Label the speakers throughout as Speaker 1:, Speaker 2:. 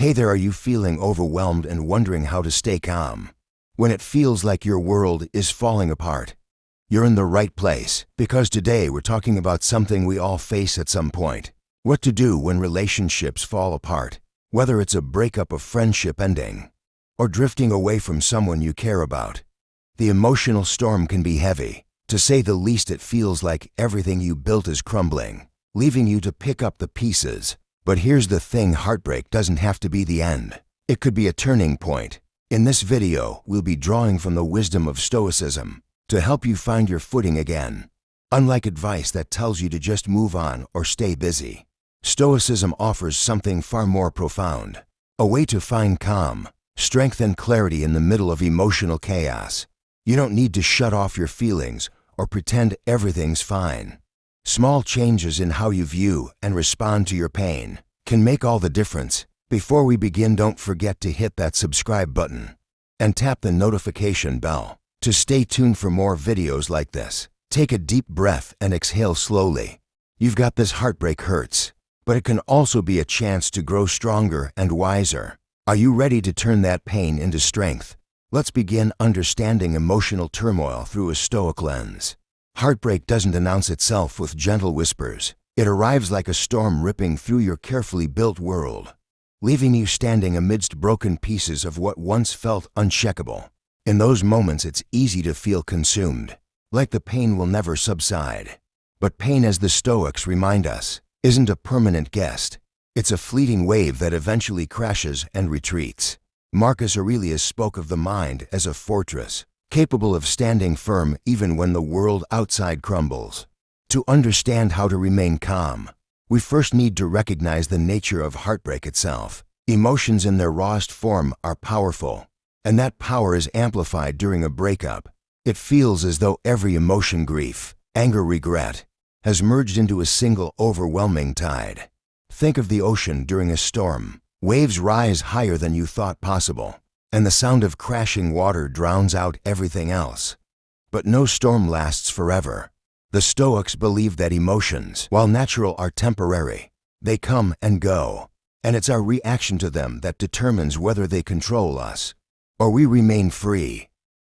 Speaker 1: Hey there, are you feeling overwhelmed and wondering how to stay calm when it feels like your world is falling apart? You're in the right place, because today we're talking about something we all face at some point. What to do when relationships fall apart, whether it's a breakup, a friendship ending, or drifting away from someone you care about. The emotional storm can be heavy. To say the least, it feels like everything you built is crumbling, leaving you to pick up the pieces. But here's the thing, heartbreak doesn't have to be the end. It could be a turning point. In this video, we'll be drawing from the wisdom of Stoicism to help you find your footing again. Unlike advice that tells you to just move on or stay busy, Stoicism offers something far more profound. A way to find calm, strength and clarity in the middle of emotional chaos. You don't need to shut off your feelings or pretend everything's fine. Small changes in how you view and respond to your pain can make all the difference. Before we begin, don't forget to hit that subscribe button and tap the notification bell to stay tuned for more videos like this. Take a deep breath and exhale slowly. You've got this. Heartbreak hurts, but it can also be a chance to grow stronger and wiser. Are you ready to turn that pain into strength? Let's begin understanding emotional turmoil through a Stoic lens. Heartbreak doesn't announce itself with gentle whispers. It arrives like a storm ripping through your carefully built world, leaving you standing amidst broken pieces of what once felt unshakable. In those moments, it's easy to feel consumed, like the pain will never subside. But pain, as the Stoics remind us, isn't a permanent guest. It's a fleeting wave that eventually crashes and retreats. Marcus Aurelius spoke of the mind as a fortress, capable of standing firm even when the world outside crumbles. To understand how to remain calm, we first need to recognize the nature of heartbreak itself. Emotions in their rawest form are powerful, and that power is amplified during a breakup. It feels as though every emotion, grief, anger, regret, has merged into a single overwhelming tide. Think of the ocean during a storm. Waves rise higher than you thought possible, and the sound of crashing water drowns out everything else. But no storm lasts forever. The Stoics believe that emotions, while natural, are temporary. They come and go, and it's our reaction to them that determines whether they control us or we remain free.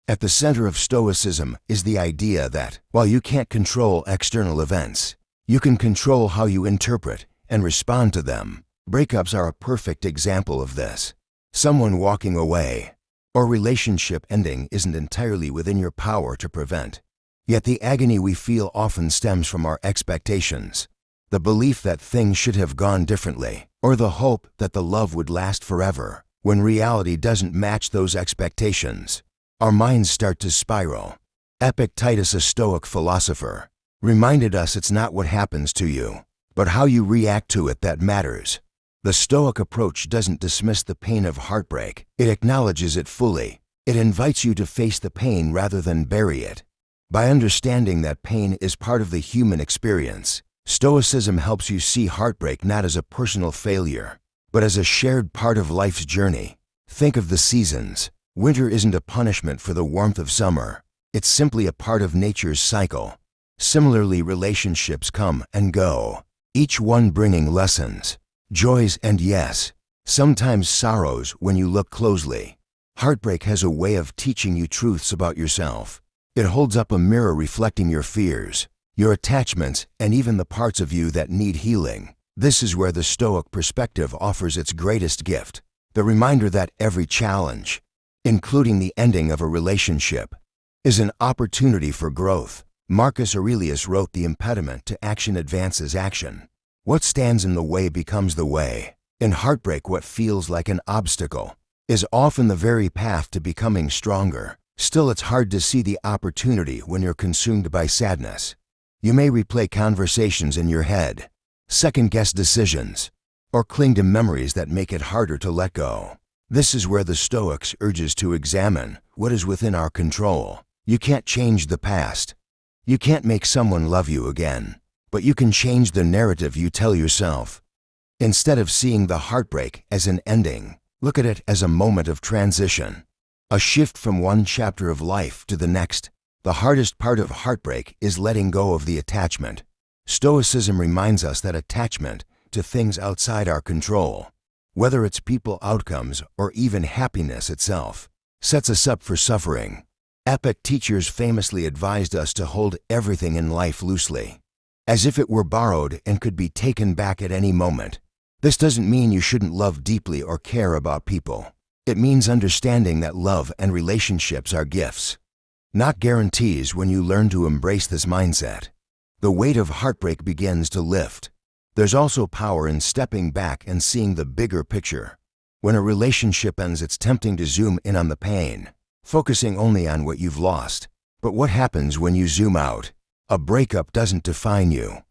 Speaker 1: At the center of Stoicism is the idea that, while you can't control external events, you can control how you interpret and respond to them. Breakups are a perfect example of this. Someone walking away or relationship ending isn't entirely within your power to prevent. Yet the agony we feel often stems from our expectations, the belief that things should have gone differently, or the hope that the love would last forever. When reality doesn't match those expectations, our minds start to spiral. Epictetus, a Stoic philosopher, reminded us it's not what happens to you, but how you react to it that matters. The Stoic approach doesn't dismiss the pain of heartbreak. It acknowledges it fully. It invites you to face the pain rather than bury it. By understanding that pain is part of the human experience, Stoicism helps you see heartbreak not as a personal failure, but as a shared part of life's journey. Think of the seasons. Winter isn't a punishment for the warmth of summer. It's simply a part of nature's cycle. Similarly, relationships come and go, each one bringing lessons, joys, and yes, sometimes sorrows when you look closely. Heartbreak has a way of teaching you truths about yourself. It holds up a mirror reflecting your fears, your attachments, and even the parts of you that need healing. This is where the Stoic perspective offers its greatest gift, the reminder that every challenge, including the ending of a relationship, is an opportunity for growth. Marcus Aurelius wrote, "The impediment to action advances action. What stands in the way becomes the way." In heartbreak, what feels like an obstacle is often the very path to becoming stronger. Still, it's hard to see the opportunity when you're consumed by sadness. You may replay conversations in your head, second-guess decisions, or cling to memories that make it harder to let go. This is where the Stoics urges to examine what is within our control. You can't change the past. You can't make someone love you again. But you can change the narrative you tell yourself. Instead of seeing the heartbreak as an ending, look at it as a moment of transition, a shift from one chapter of life to the next. The hardest part of heartbreak is letting go of the attachment. Stoicism reminds us that attachment to things outside our control, whether it's people outcomes or even happiness itself, sets us up for suffering. Epic teachers famously advised us to hold everything in life loosely, as if it were borrowed and could be taken back at any moment. This doesn't mean you shouldn't love deeply or care about people. It means understanding that love and relationships are gifts, not guarantees. When you learn to embrace this mindset, the weight of heartbreak begins to lift. There's also power in stepping back and seeing the bigger picture. When a relationship ends, it's tempting to zoom in on the pain, focusing only on what you've lost. But what happens when you zoom out? A breakup doesn't define you.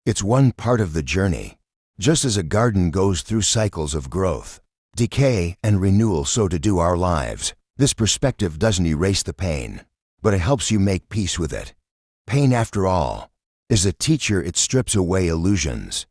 Speaker 1: It's one part of the journey. Just as a garden goes through cycles of growth, decay, and renewal, so to do our lives. This perspective doesn't erase the pain, but it helps you make peace with it. Pain, after all, is a teacher. It strips away illusions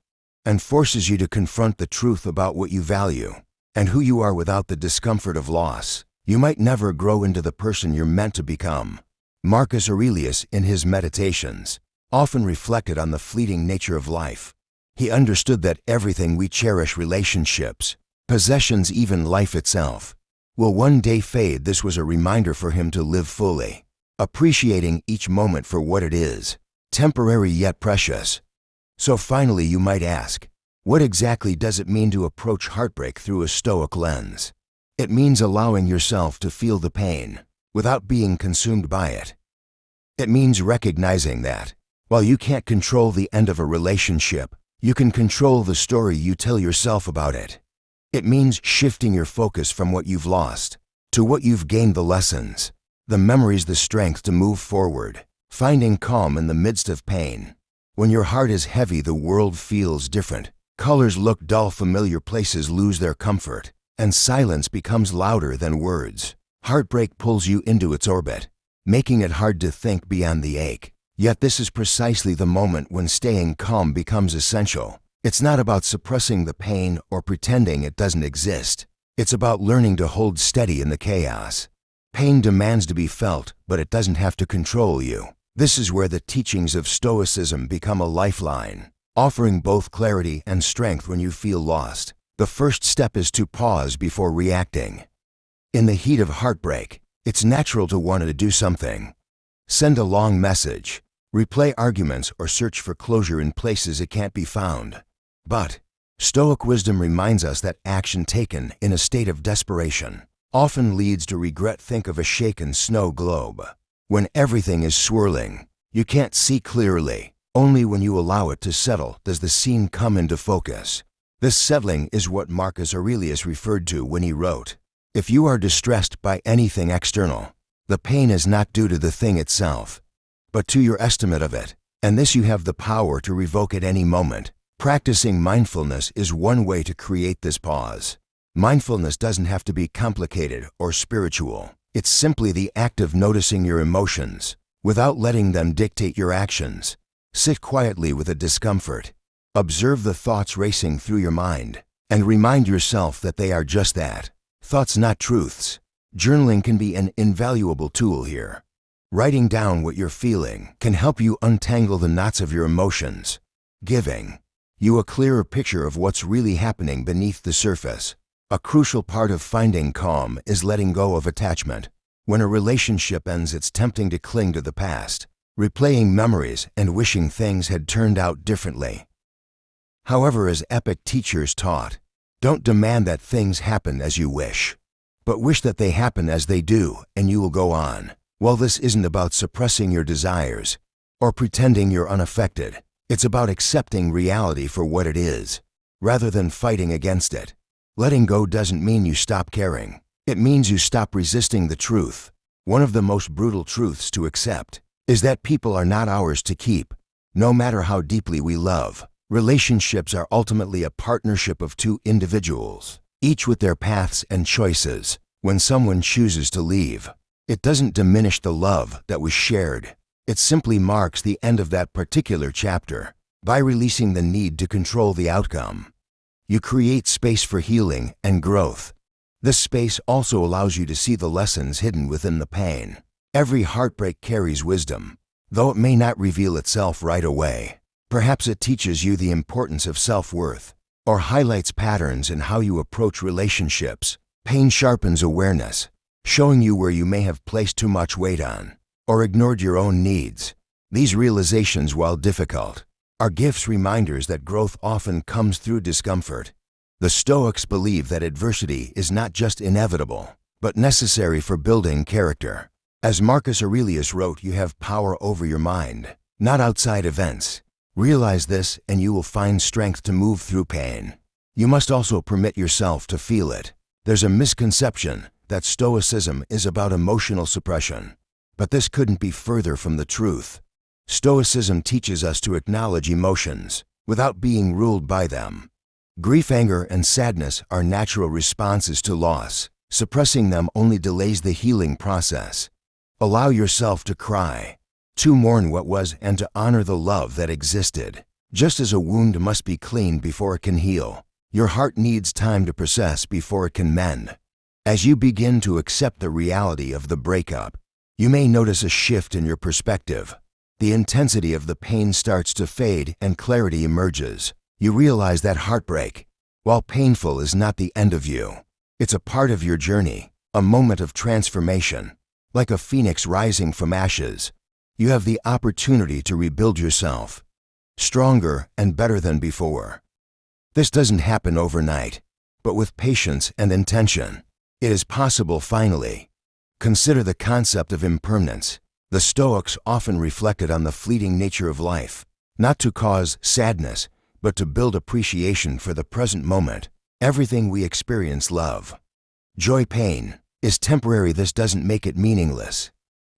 Speaker 1: and forces you to confront the truth about what you value and who you are. Without the discomfort of loss, you might never grow into the person you're meant to become. Marcus Aurelius, in his Meditations, often reflected on the fleeting nature of life. He understood that everything we cherish, relationships, possessions, even life itself, will one day fade. This was a reminder for him to live fully, appreciating each moment for what it is, temporary yet precious. So finally, you might ask, what exactly does it mean to approach heartbreak through a Stoic lens? It means allowing yourself to feel the pain without being consumed by it. It means recognizing that, while you can't control the end of a relationship, you can control the story you tell yourself about it. It means shifting your focus from what you've lost to what you've gained, the lessons, the memories, the strength to move forward, finding calm in the midst of pain. When your heart is heavy, the world feels different. Colors look dull, familiar places lose their comfort, and silence becomes louder than words. Heartbreak pulls you into its orbit, making it hard to think beyond the ache. Yet this is precisely the moment when staying calm becomes essential. It's not about suppressing the pain or pretending it doesn't exist. It's about learning to hold steady in the chaos. Pain demands to be felt, but it doesn't have to control you. This is where the teachings of Stoicism become a lifeline, offering both clarity and strength when you feel lost. The first step is to pause before reacting. In the heat of heartbreak, it's natural to want to do something. Send a long message, replay arguments, or search for closure in places it can't be found. But Stoic wisdom reminds us that action taken in a state of desperation often leads to regret. Think of a shaken snow globe. When everything is swirling, you can't see clearly. Only when you allow it to settle does the scene come into focus. This settling is what Marcus Aurelius referred to when he wrote, "If you are distressed by anything external, the pain is not due to the thing itself, but to your estimate of it, and this you have the power to revoke at any moment." Practicing mindfulness is one way to create this pause. Mindfulness doesn't have to be complicated or spiritual. It's simply the act of noticing your emotions without letting them dictate your actions. Sit quietly with a discomfort. Observe the thoughts racing through your mind, and remind yourself that they are just that, thoughts, not truths. Journaling can be an invaluable tool here. Writing down what you're feeling can help you untangle the knots of your emotions, giving you a clearer picture of what's really happening beneath the surface. A crucial part of finding calm is letting go of attachment. When a relationship ends, it's tempting to cling to the past, replaying memories and wishing things had turned out differently. However, as epic teachers taught, don't demand that things happen as you wish, but wish that they happen as they do, and you will go on. While this isn't about suppressing your desires or pretending you're unaffected, it's about accepting reality for what it is, rather than fighting against it. Letting go doesn't mean you stop caring. It means you stop resisting the truth. One of the most brutal truths to accept is that people are not ours to keep, no matter how deeply we love. Relationships are ultimately a partnership of two individuals, each with their paths and choices. When someone chooses to leave, it doesn't diminish the love that was shared. It simply marks the end of that particular chapter. By releasing the need to control the outcome, you create space for healing and growth. This space also allows you to see the lessons hidden within the pain. Every heartbreak carries wisdom, though it may not reveal itself right away. Perhaps it teaches you the importance of self-worth, or highlights patterns in how you approach relationships. Pain sharpens awareness, showing you where you may have placed too much weight on or ignored your own needs. These realizations, while difficult, are gifts, reminders that growth often comes through discomfort. The Stoics believe that adversity is not just inevitable, but necessary for building character. As Marcus Aurelius wrote, you have power over your mind, not outside events. Realize this and you will find strength to move through pain. You must also permit yourself to feel it. There's a misconception that Stoicism is about emotional suppression, but this couldn't be further from the truth. Stoicism teaches us to acknowledge emotions without being ruled by them. Grief, anger, and sadness are natural responses to loss. Suppressing them only delays the healing process. Allow yourself to cry, to mourn what was, and to honor the love that existed. Just as a wound must be cleaned before it can heal, your heart needs time to process before it can mend. As you begin to accept the reality of the breakup, you may notice a shift in your perspective. The intensity of the pain starts to fade and clarity emerges. You realize that heartbreak, while painful, is not the end of you. It's a part of your journey, a moment of transformation. Like a phoenix rising from ashes, you have the opportunity to rebuild yourself, stronger and better than before. This doesn't happen overnight, but with patience and intention, it is possible. Finally, consider the concept of impermanence. The Stoics often reflected on the fleeting nature of life, not to cause sadness, but to build appreciation for the present moment. Everything we experience, love, joy, pain, is temporary. This doesn't make it meaningless.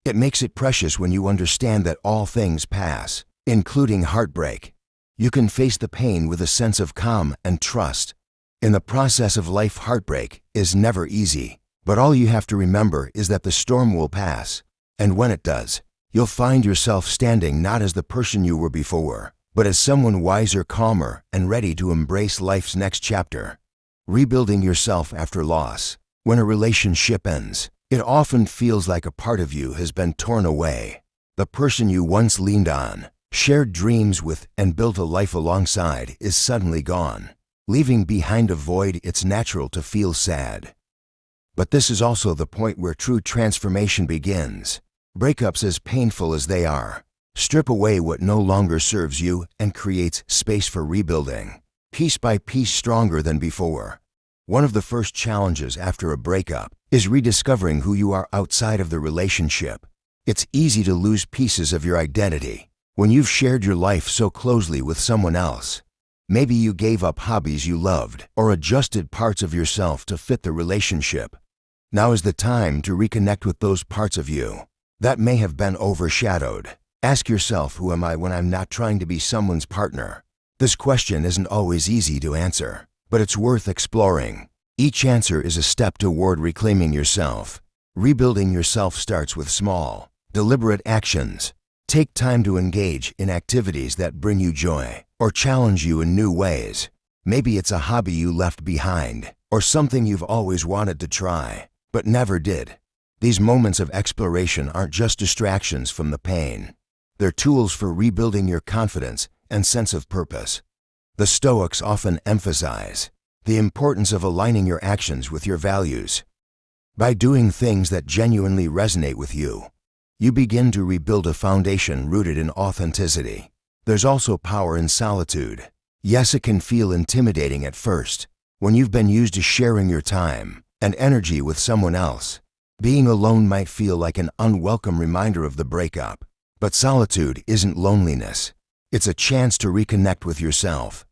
Speaker 1: It makes it precious when you understand that all things pass, including heartbreak. You can face the pain with a sense of calm and trust. In the process of life, heartbreak is never easy, but all you have to remember is that the storm will pass, and when it does, you'll find yourself standing not as the person you were before, but as someone wiser, calmer, and ready to embrace life's next chapter. Rebuilding yourself after loss. When a relationship ends, it often feels like a part of you has been torn away. The person you once leaned on, shared dreams with, and built a life alongside is suddenly gone, leaving behind a void. It's natural to feel sad. But this is also the point where true transformation begins. Breakups, as painful as they are, strip away what no longer serves you and creates space for rebuilding, piece by piece, stronger than before. One of the first challenges after a breakup is rediscovering who you are outside of the relationship. It's easy to lose pieces of your identity when you've shared your life so closely with someone else. Maybe you gave up hobbies you loved or adjusted parts of yourself to fit the relationship. Now is the time to reconnect with those parts of you that may have been overshadowed. Ask yourself, who am I when I'm not trying to be someone's partner? This question isn't always easy to answer, but it's worth exploring. Each answer is a step toward reclaiming yourself. Rebuilding yourself starts with small, deliberate actions. Take time to engage in activities that bring you joy or challenge you in new ways. Maybe it's a hobby you left behind or something you've always wanted to try, but never did. These moments of exploration aren't just distractions from the pain. They're tools for rebuilding your confidence and sense of purpose. The Stoics often emphasize the importance of aligning your actions with your values. By doing things that genuinely resonate with you, you begin to rebuild a foundation rooted in authenticity. There's also power in solitude. Yes, it can feel intimidating at first when you've been used to sharing your time and energy with someone else. Being alone might feel like an unwelcome reminder of the breakup. But solitude isn't loneliness. It's a chance to reconnect with yourself.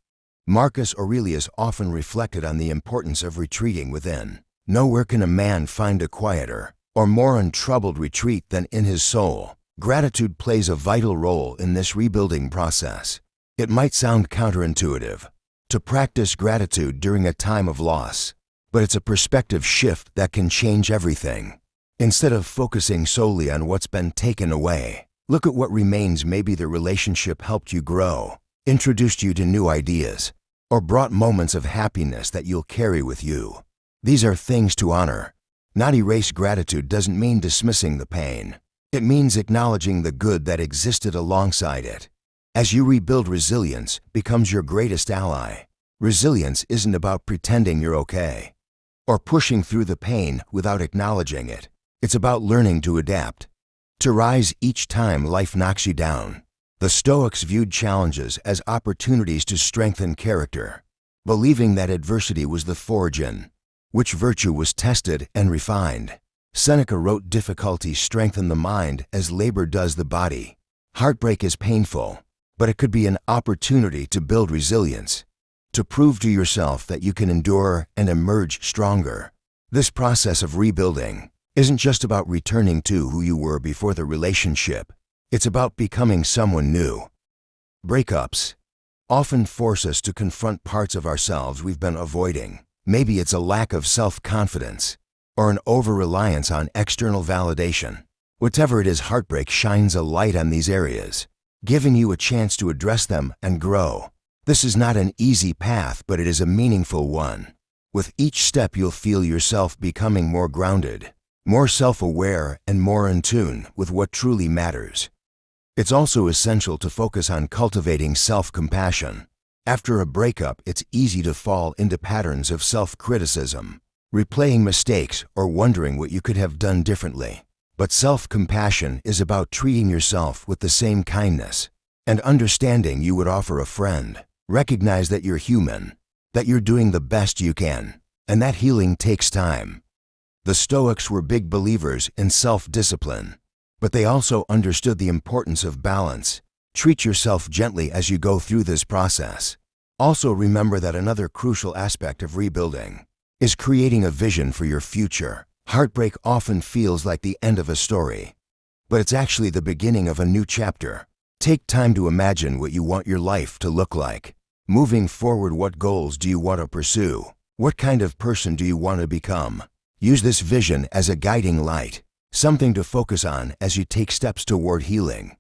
Speaker 1: Marcus Aurelius often reflected on the importance of retreating within. Nowhere can a man find a quieter or more untroubled retreat than in his soul. Gratitude plays a vital role in this rebuilding process. It might sound counterintuitive to practice gratitude during a time of loss, but it's a perspective shift that can change everything. Instead of focusing solely on what's been taken away, look at what remains. Maybe the relationship helped you grow, introduced you to new ideas, or brought moments of happiness that you'll carry with you. These are things to honor, not erase. Gratitude doesn't mean dismissing the pain. It means acknowledging the good that existed alongside it. As you rebuild, resilience becomes your greatest ally. Resilience isn't about pretending you're okay or pushing through the pain without acknowledging it. It's about learning to adapt, to rise each time life knocks you down. The Stoics viewed challenges as opportunities to strengthen character, believing that adversity was the forge in which virtue was tested and refined. Seneca wrote, "Difficulty strengthens the mind as labor does the body." Heartbreak is painful, but it could be an opportunity to build resilience, to prove to yourself that you can endure and emerge stronger. This process of rebuilding isn't just about returning to who you were before the relationship. It's about becoming someone new. Breakups often force us to confront parts of ourselves we've been avoiding. Maybe it's a lack of self-confidence or an over-reliance on external validation. Whatever it is, heartbreak shines a light on these areas, giving you a chance to address them and grow. This is not an easy path, but it is a meaningful one. With each step, you'll feel yourself becoming more grounded, more self-aware, and more in tune with what truly matters. It's also essential to focus on cultivating self-compassion. After a breakup, it's easy to fall into patterns of self-criticism, replaying mistakes or wondering what you could have done differently. But self-compassion is about treating yourself with the same kindness and understanding you would offer a friend. Recognize that you're human, that you're doing the best you can, and that healing takes time. The Stoics were big believers in self-discipline, but they also understood the importance of balance. Treat yourself gently as you go through this process. Also remember that another crucial aspect of rebuilding is creating a vision for your future. Heartbreak often feels like the end of a story, but it's actually the beginning of a new chapter. Take time to imagine what you want your life to look like. Moving forward, what goals do you want to pursue? What kind of person do you want to become? Use this vision as a guiding light, something to focus on as you take steps toward healing.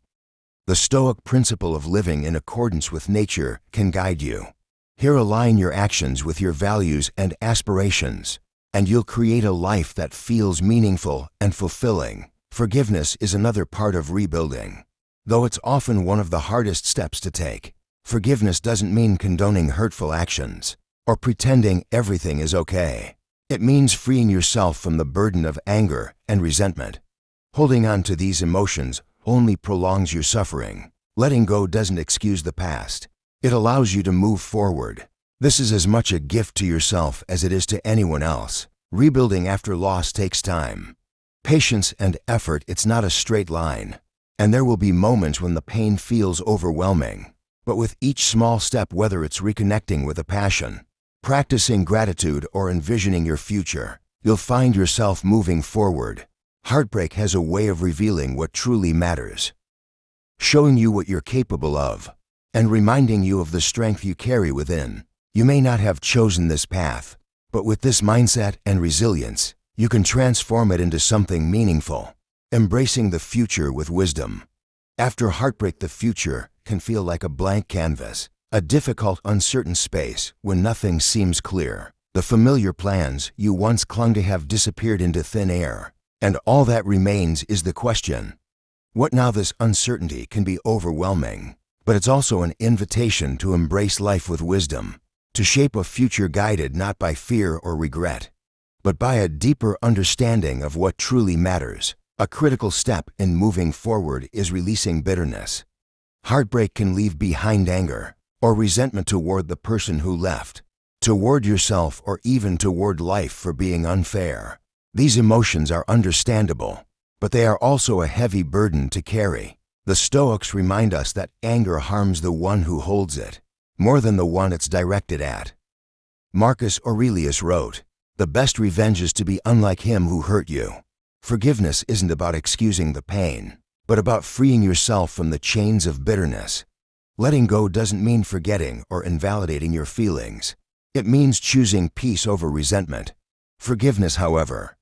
Speaker 1: The Stoic principle of living in accordance with nature can guide you. Here, align your actions with your values and aspirations, and you'll create a life that feels meaningful and fulfilling. Forgiveness is another part of rebuilding. Though it's often one of the hardest steps to take, forgiveness doesn't mean condoning hurtful actions or pretending everything is okay. It means freeing yourself from the burden of anger and resentment. Holding on to these emotions only prolongs your suffering. Letting go doesn't excuse the past. It allows you to move forward. This is as much a gift to yourself as it is to anyone else. Rebuilding after loss takes time, patience, and effort. It's not a straight line, and there will be moments when the pain feels overwhelming. But with each small step, whether it's reconnecting with a passion, practicing gratitude, or envisioning your future, you'll find yourself moving forward. Heartbreak has a way of revealing what truly matters, showing you what you're capable of, and reminding you of the strength you carry within. You may not have chosen this path, but with this mindset and resilience, you can transform it into something meaningful. Embracing the future with wisdom. After heartbreak, the future can feel like a blank canvas, a difficult, uncertain space when nothing seems clear. The familiar plans you once clung to have disappeared into thin air, and all that remains is the question, what now? This uncertainty can be overwhelming, but it's also an invitation to embrace life with wisdom, to shape a future guided not by fear or regret, but by a deeper understanding of what truly matters. A critical step in moving forward is releasing bitterness. Heartbreak can leave behind anger or resentment toward the person who left, toward yourself, or even toward life for being unfair. These emotions are understandable, but they are also a heavy burden to carry. The Stoics remind us that anger harms the one who holds it more than the one it's directed at. Marcus Aurelius wrote, "The best revenge is to be unlike him who hurt you." Forgiveness isn't about excusing the pain, but about freeing yourself from the chains of bitterness. Letting go doesn't mean forgetting or invalidating your feelings. It means choosing peace over resentment. Forgiveness, however,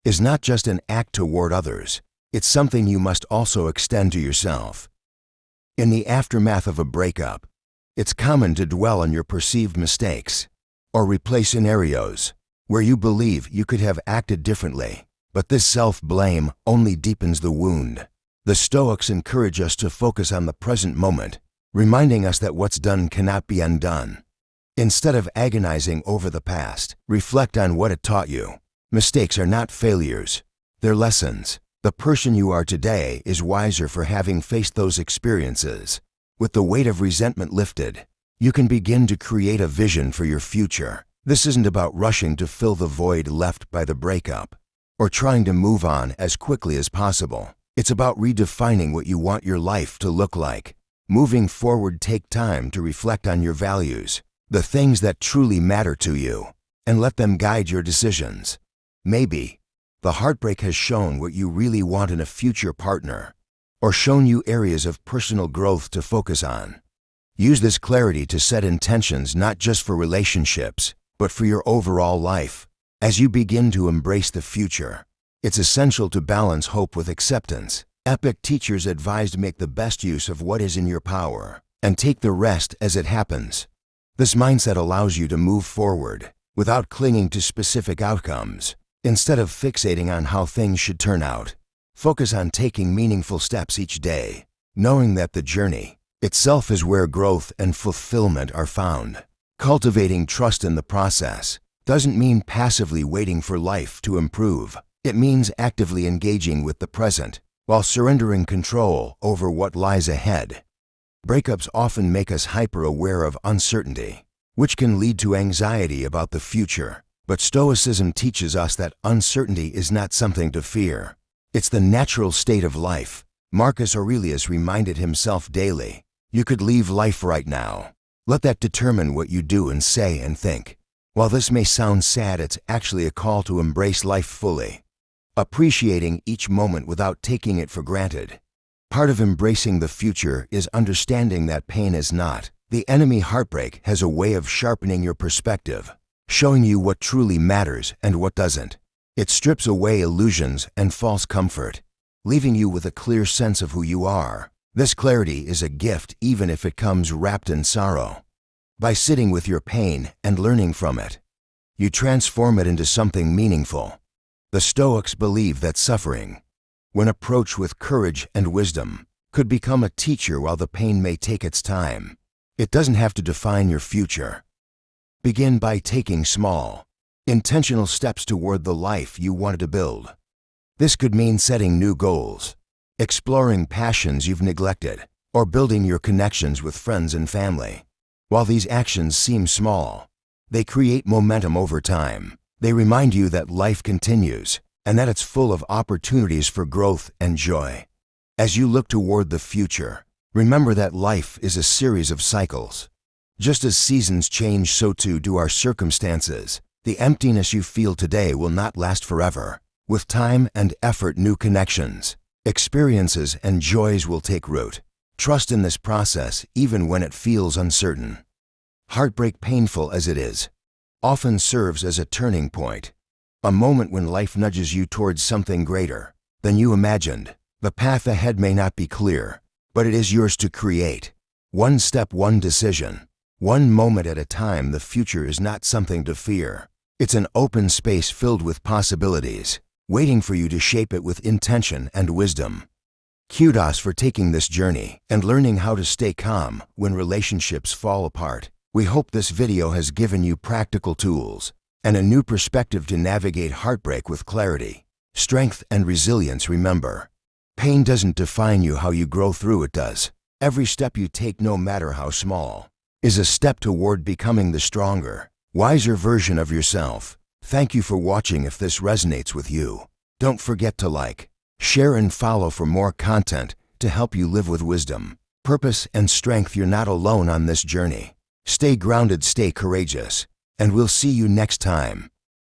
Speaker 1: is not just an act toward others. It's something you must also extend to yourself. In the aftermath of a breakup, it's common to dwell on your perceived mistakes or replay scenarios where you believe you could have acted differently. But this self-blame only deepens the wound. The Stoics encourage us to focus on the present moment, reminding us that what's done cannot be undone. Instead of agonizing over the past, reflect on what it taught you. Mistakes are not failures. They're lessons. The person you are today is wiser for having faced those experiences. With the weight of resentment lifted, you can begin to create a vision for your future. This isn't about rushing to fill the void left by the breakup, or trying to move on as quickly as possible. It's about redefining what you want your life to look like. Moving forward, take time to reflect on your values, the things that truly matter to you, and let them guide your decisions. Maybe the heartbreak has shown what you really want in a future partner, or shown you areas of personal growth to focus on. Use this clarity to set intentions not just for relationships, but for your overall life. As you begin to embrace the future, it's essential to balance hope with acceptance. Epic teachers advised make the best use of what is in your power, and take the rest as it happens. This mindset allows you to move forward without clinging to specific outcomes. Instead of fixating on how things should turn out, focus on taking meaningful steps each day, knowing that the journey itself is where growth and fulfillment are found. Cultivating trust in the process doesn't mean passively waiting for life to improve. It means actively engaging with the present while surrendering control over what lies ahead. Breakups often make us hyper-aware of uncertainty, which can lead to anxiety about the future. But Stoicism teaches us that uncertainty is not something to fear. It's the natural state of life. Marcus Aurelius reminded himself daily, "You could leave life right now. Let that determine what you do and say and think." While this may sound sad, it's actually a call to embrace life fully, appreciating each moment without taking it for granted. Part of embracing the future is understanding that pain is not the enemy. Heartbreak has a way of sharpening your perspective, showing you what truly matters and what doesn't. It strips away illusions and false comfort, leaving you with a clear sense of who you are. This clarity is a gift even if it comes wrapped in sorrow. By sitting with your pain and learning from it, you transform it into something meaningful. The Stoics believe that suffering, when approached with courage and wisdom, could become a teacher while the pain may take its time. It doesn't have to define your future. Begin by taking small, intentional steps toward the life you wanted to build. This could mean setting new goals, exploring passions you've neglected, or building your connections with friends and family. While these actions seem small, they create momentum over time. They remind you that life continues and that it's full of opportunities for growth and joy. As you look toward the future, remember that life is a series of cycles. Just as seasons change, so too do our circumstances. The emptiness you feel today will not last forever. With time and effort, new connections, experiences, and joys will take root. Trust in this process even when it feels uncertain. Heartbreak, painful as it is, often serves as a turning point, a moment when life nudges you towards something greater than you imagined. The path ahead may not be clear, but it is yours to create. One step, one decision, one moment at a time. The future is not something to fear. It's an open space filled with possibilities, waiting for you to shape it with intention and wisdom. Kudos for taking this journey and learning how to stay calm when relationships fall apart. We hope this video has given you practical tools and a new perspective to navigate heartbreak with clarity, strength, and resilience. Remember, pain doesn't define you. How you grow through it does. Every step you take, no matter how small, is a step toward becoming the stronger, wiser version of yourself. Thank you for watching. If this resonates with you, don't forget to like, share, and follow for more content to help you live with wisdom, purpose, and strength. You're not alone on this journey. Stay grounded, stay courageous, and we'll see you next time.